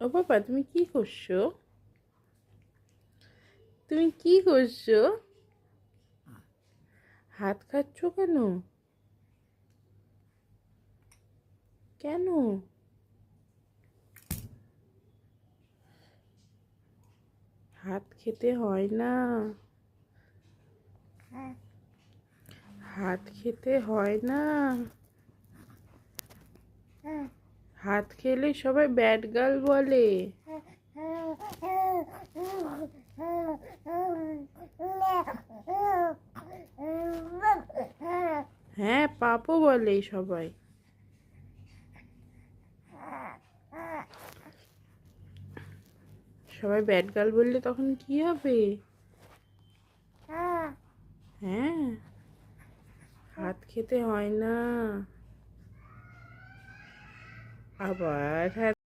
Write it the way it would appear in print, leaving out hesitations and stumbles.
ও বাবা, তুমি কি করছো? তুমি কি করছো? হাত খাচ্ছ কেন? কেন? হাত খেতে হয় না। হাত খেতে হয় না। হাত খেলে সবাই ব্যাড গার্ল বলে। হ্যাঁ, পাপও বলে সবাই। সবাই ব্যাড গার্ল বললে তখন কি হবে? হ্যাঁ, হাত খেতে হয় না। আবার হ্যাঁ।